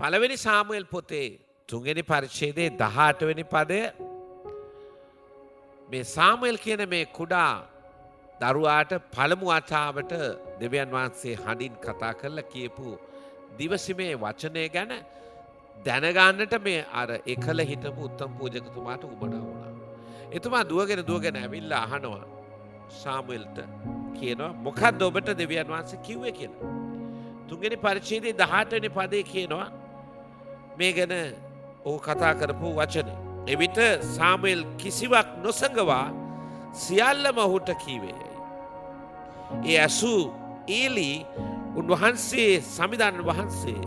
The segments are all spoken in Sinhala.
පළවෙනි සාමුවෙල් පොතේ 3 වෙනි පරිච්ඡේදයේ 18 වෙනි පදය මේ සාමුවෙල් කියන මේ කුඩා දරුවාට පළමු වතාවට දෙවියන් වහන්සේ හඬින් කතා කරලා කියපු දිවසිමේ වචනය ගැන දැනගන්නට මේ අර එකල හිටපු උත්තම පූජකතුමාට උවමනා වුණා. එතුමා දුවගෙන ඇවිල්ලා අහනවා සාමුවෙල්ට කියනවා මොකක්ද ඔබට දෙවියන් වහන්සේ කිව්වේ කියලා. 3 වෙනි පරිච්ඡේදයේ 18 වෙනි පදේ කියනවා මේ ගැන ඔහු කතා කරපු වචනේ. එවිට සාමුවෙල් කිසිවක් නොසඟවා සියල්ලම ඔහුට කීවේයයි. ඒ ඇසු ඒලි උන්වහන්සේ සමිදාන වහන්සේ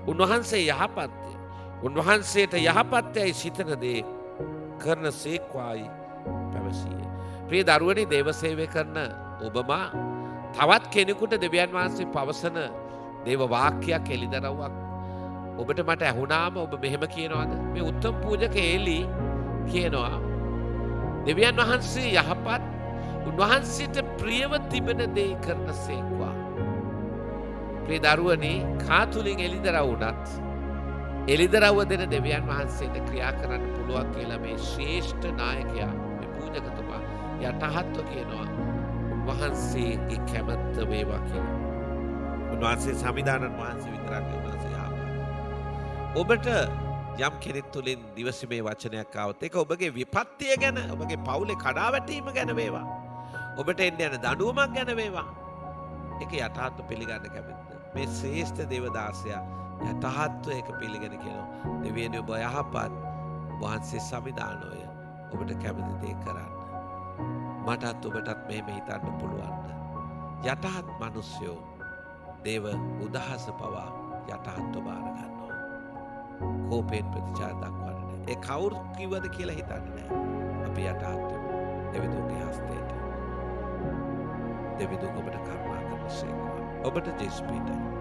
උන්වහන්සේ යහපත්ය. උන්වහන්සේට යහපත්යයි සිතන දේ කරන සේක්වායි පැවසිය. ප්‍රිය දරුවනි දේව සේවය කරන ඔබමා තවත් කෙනෙකුට දෙවියන් වහන්සේ පවසන දේව වාක්‍යයක් එළිදරව්වක් ඔබට මට ඇහුණාම ඔබ මෙහෙම කියනවාද? මේ උත්තම පූජක ඒලි කියනවා දෙවියන් වහන්සේ යහපත් උන්වහන්සේට ප්‍රියව තිබෙන දේ කරන සේක්වා. ප්‍රිය දරුවනි කාතුලින් එළිදරව් වුණත් එළිදරව්ව දෙන දෙවියන් වහන්සේට ක්‍රියා කරන්න පුළුවන් කියලා මේ ශ්‍රේෂ්ඨ නායකයා මේ පූජකතුමා යටහත්ව කියනවා උන්වහන්සේගේ කැමැත්ත වේවා කියලා. උන්වහන්සේ සමිදානන් වහන්සේ විතරක් උන්වහන්සේ යහපත්. ඔබට යම් කෙනෙක් තුළින් දිවසිමේ වචනයක් ආවොත් ඒක ඔබගේ විපත්තිය ගැන ඔබගේ පවුලේ කඩාවැටීම ගැන වේවා. ඔබට එන්න යන දඬුවමක් ගැන වේවා. ඒක යටහත්ව පිළිගන්න කැමැත්ත. මේ ශ්‍රේෂ්ඨ දේවදාසයා යටහත්ව ඒක පිළිගෙන කියනවා. දෙවියනි ඔබ යහපත් වහන්සේ සමිදානෝය ඔබට කැමති දේ කරන්න. මටත් ඔබටත් මෙහෙම හිතන්න පුළුවන්. යටහත් මිනිස්සයෝ දේව උදහස පවා යටහත්ව බාර ගන්නවා. කෝපයෙන් ප්‍රතිචාර දක්වන්නේ. ඒ කවුරු කිව්වද කියලා හිතන්නේ නැහැ. අපි යටහත් දෙවිදුගේ හස්තයට. දෙවිදුක ඔබට කරුණා කරන සේක්වා. ඔබට ජේසුස් පිටයි.